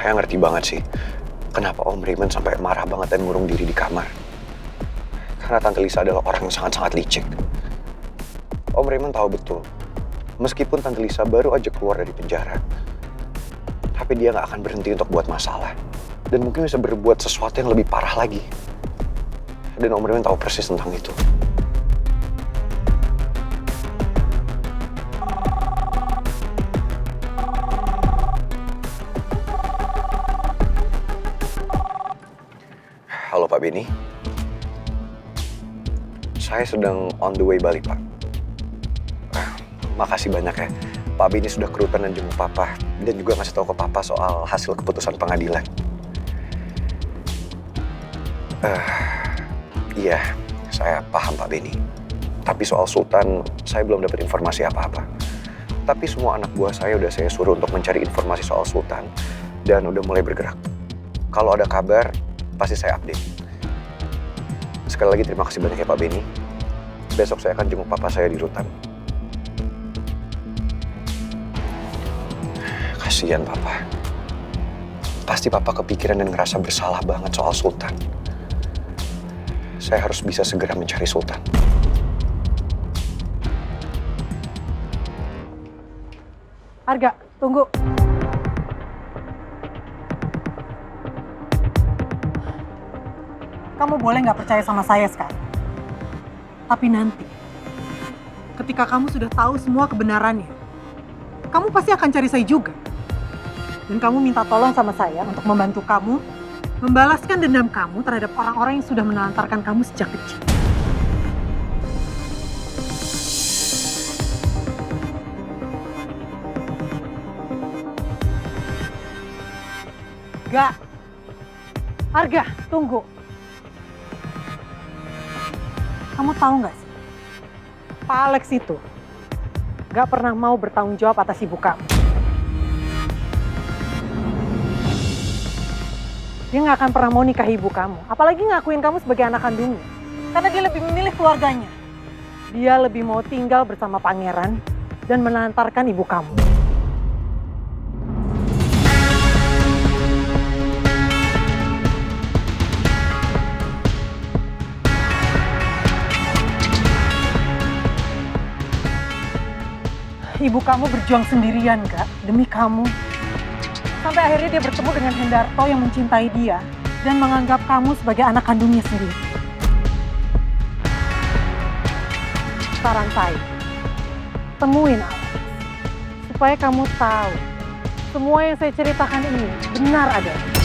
Saya ngerti banget sih kenapa Om Raymond sampai marah banget dan ngurung diri di kamar. Karena Tante Lisa adalah orang yang sangat-sangat licik. Om Raymond tahu betul, meskipun Tante Lisa baru aja keluar dari penjara, tapi dia nggak akan berhenti untuk buat masalah. Dan mungkin bisa berbuat sesuatu yang lebih parah lagi. Dan Om Raymond tahu persis tentang itu. Halo Pak Benny. Saya sedang on the way balik, Pak. Makasih banyak ya. Pak Benny sudah ke rutan dan jemput Papa. Dan juga ngasih tahu ke Papa soal hasil keputusan pengadilan. Iya, saya paham Pak Benny. Tapi soal Sultan, saya belum dapat informasi apa-apa. Tapi semua anak buah saya udah saya suruh untuk mencari informasi soal Sultan. Dan udah mulai bergerak. Kalau ada kabar, pasti saya update. Sekali lagi terima kasih banyak ya Pak Benny. Besok saya akan jenguk Papa saya di rutan. Kasihan Papa. Pasti Papa kepikiran dan ngerasa bersalah banget soal Sultan. Saya harus bisa segera mencari Sultan. Arga, tunggu. Kamu boleh nggak percaya sama saya sekarang. Tapi nanti, ketika kamu sudah tahu semua kebenarannya, kamu pasti akan cari saya juga. Dan kamu minta tolong sama saya untuk membantu kamu membalaskan dendam kamu terhadap orang-orang yang sudah menelantarkan kamu sejak kecil. Gak. Arga, tunggu. Kamu tahu nggak sih, Pak Alex itu nggak pernah mau bertanggung jawab atas ibu kamu. Dia nggak akan pernah mau nikahi ibu kamu, apalagi ngakuin kamu sebagai anak kandungnya. Karena dia lebih memilih keluarganya. Dia lebih mau tinggal bersama pangeran dan menelantarkan ibu kamu. Ibu kamu berjuang sendirian, Kak, demi kamu. Sampai akhirnya dia bertemu dengan Hendarto yang mencintai dia dan menganggap kamu sebagai anak kandungnya sendiri. Saran saya, temuin Alex. Supaya kamu tahu, semua yang saya ceritakan ini benar adanya.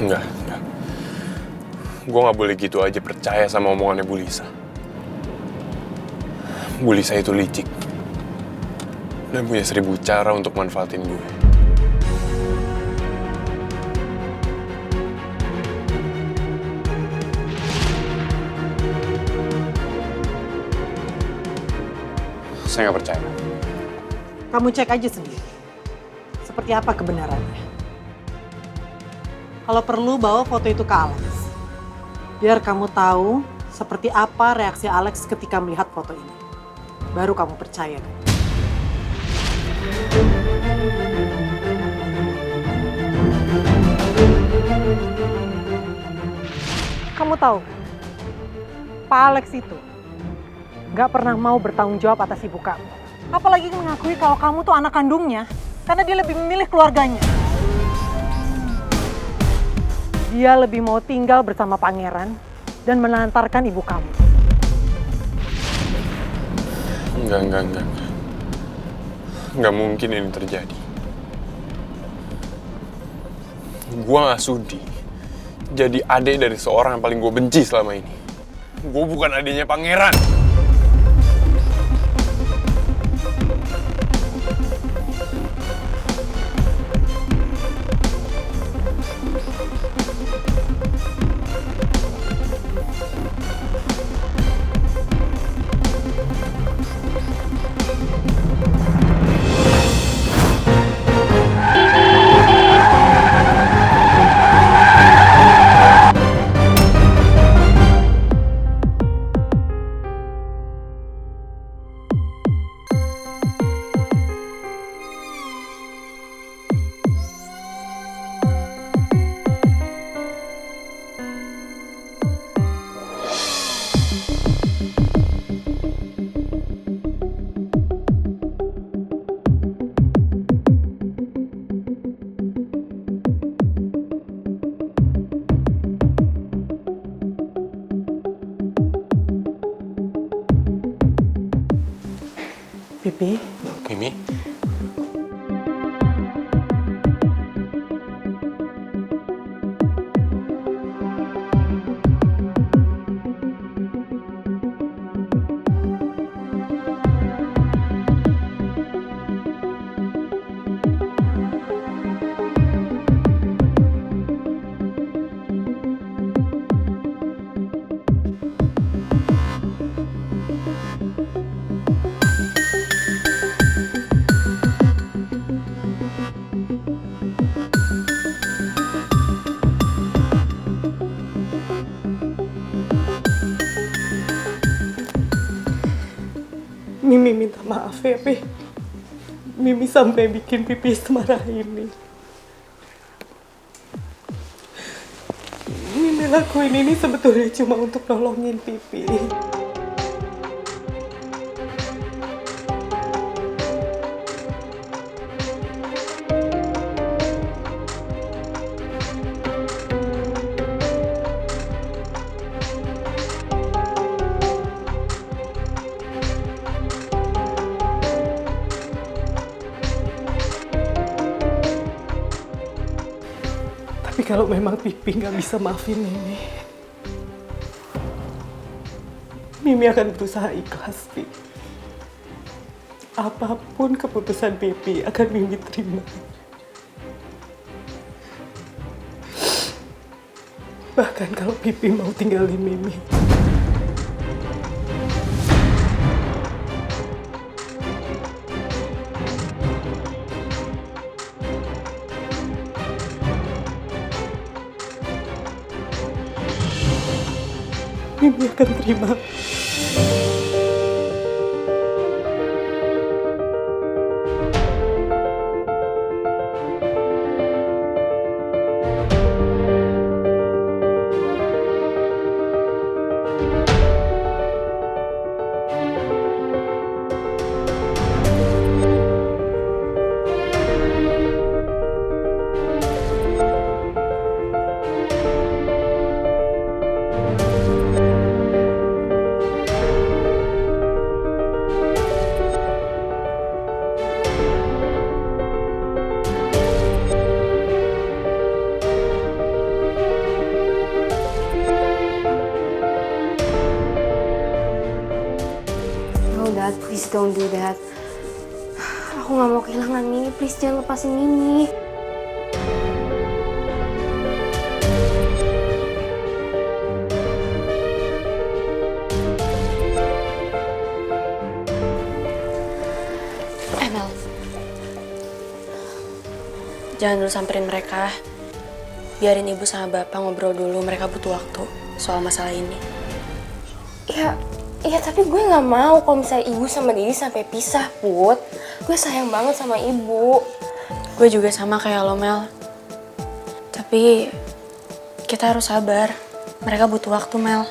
Enggak. Gue gak boleh gitu aja percaya sama omongannya Bu Lisa. Bu Lisa itu licik. Dan punya 1000 cara untuk manfaatin gue. Saya gak percaya. Kamu cek aja sendiri. Seperti apa kebenarannya. Kalau perlu bawa foto itu ke Alex. Biar kamu tahu seperti apa reaksi Alex ketika melihat foto ini. Baru kamu percaya kan? Kamu tahu, Pak Alex itu nggak pernah mau bertanggung jawab atas ibu kamu. Apalagi mengakui kalau kamu tuh anak kandungnya, karena dia lebih memilih keluarganya. Dia lebih mau tinggal bersama pangeran dan menelantarkan ibu kamu. Enggak. Enggak mungkin ini terjadi. Gua gak sudi jadi adik dari seorang yang paling gue benci selama ini. Gue bukan adiknya pangeran. Pipi, Mimi? Mimi minta maaf ya, Pi. Mimi sampai bikin Pipi semarah ini. Mimi lakuin ini sebetulnya cuma untuk nolongin Pipi. Tapi kalau memang Pipi nggak bisa maafin Mimi akan berusaha ikhlas, Pi. Apapun keputusan Pipi akan Mimi terima. Bahkan kalau Pipi mau tinggalin Mimi. Mimi akan terima. Dad, please don't do that. Aku gak mau kehilangan Mimi, please jangan lepasin Mimi. Mel, jangan dulu samperin mereka. Biarin ibu sama bapak ngobrol dulu, mereka butuh waktu soal masalah ini. Iya, tapi gue gak mau kalau misalnya ibu sama Didi sampai pisah, Put. Gue sayang banget sama ibu. Gue juga sama kayak lo, Mel. Tapi kita harus sabar. Mereka butuh waktu, Mel.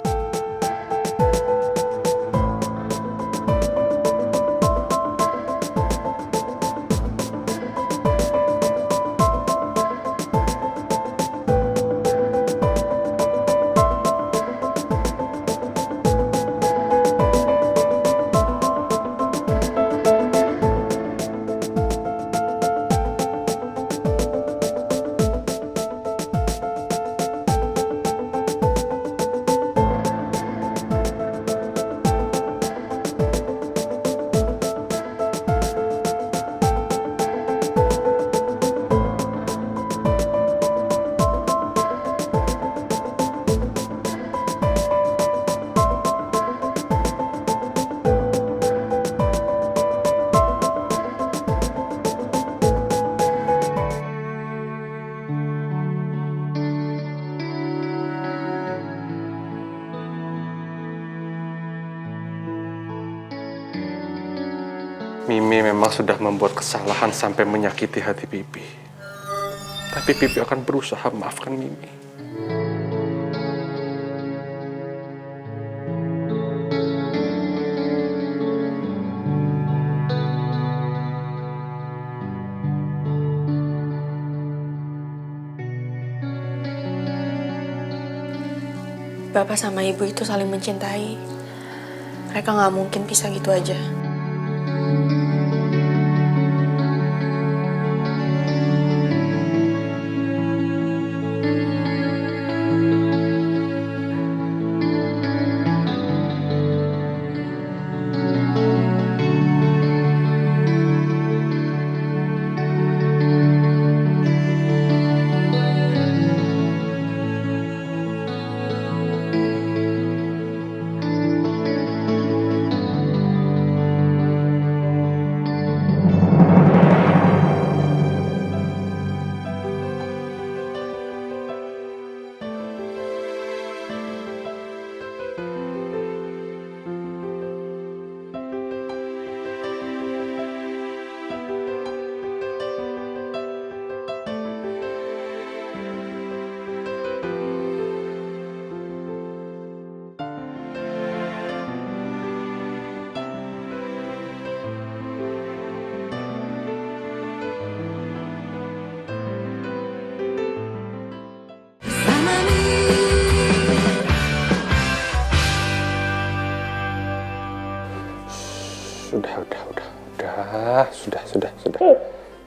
Mimi memang sudah membuat kesalahan sampai menyakiti hati Pipi. Tapi Pipi akan berusaha maafkan Mimi. Bapak sama ibu itu saling mencintai. Mereka nggak mungkin pisah gitu aja.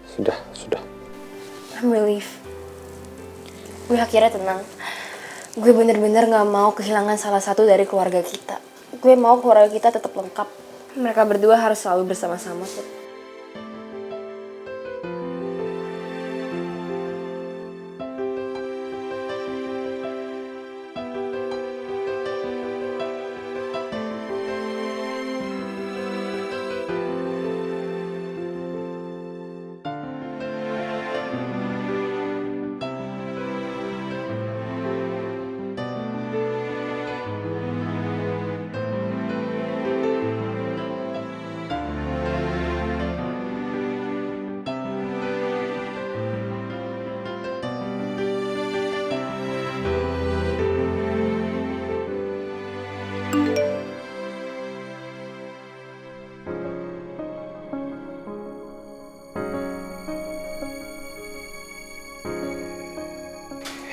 Sudah. I'm relief. Gue akhirnya tenang. Gue bener-bener gak mau kehilangan salah satu dari keluarga kita. Gue mau keluarga kita tetap lengkap. Mereka berdua harus selalu bersama-sama, Put.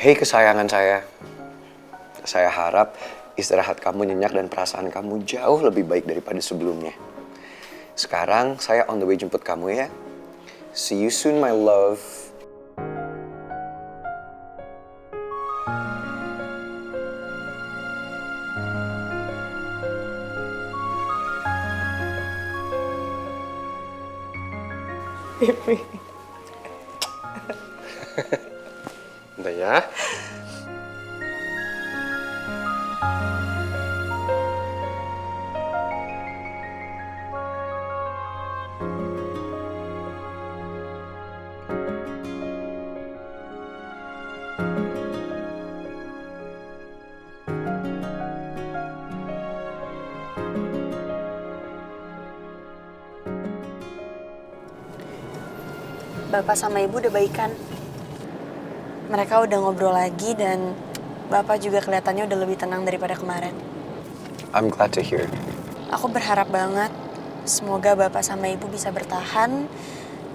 Hei kesayangan saya harap istirahat kamu nyenyak dan perasaan kamu jauh lebih baik daripada sebelumnya. Sekarang saya on the way jemput kamu ya. See you soon my love. Pipi. Bentar ya. Bapak sama ibu udah baikan. Mereka udah ngobrol lagi dan Bapak juga kelihatannya udah lebih tenang daripada kemarin. I'm glad to hear. Aku berharap banget semoga Bapak sama Ibu bisa bertahan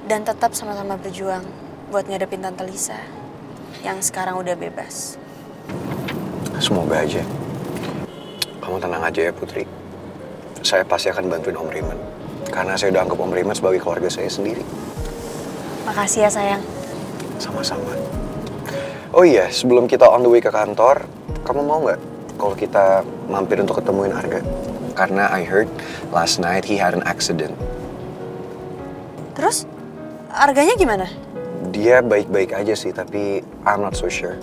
dan tetap sama-sama berjuang buat ngadepin Tante Lisa yang sekarang udah bebas. Semoga aja. Kamu tenang aja ya Putri. Saya pasti akan bantuin Om Raymond. Karena saya udah anggap Om Raymond sebagai keluarga saya sendiri. Makasih ya sayang. Sama-sama. Oh iya, sebelum kita on the way ke kantor, kamu mau nggak kalau kita mampir untuk ketemuin Arga? Karena I heard last night he had an accident. Terus, Arganya gimana? Dia baik-baik aja sih, tapi I'm not so sure.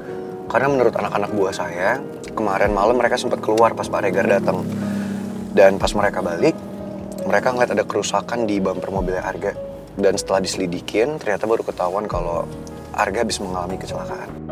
Karena menurut anak-anak buah saya, kemarin malam mereka sempat keluar pas Pak Regar datang. Dan pas mereka balik, mereka ngeliat ada kerusakan di bumper mobilnya Arga. Dan setelah diselidikin, ternyata baru ketahuan kalau Arga habis mengalami kecelakaan.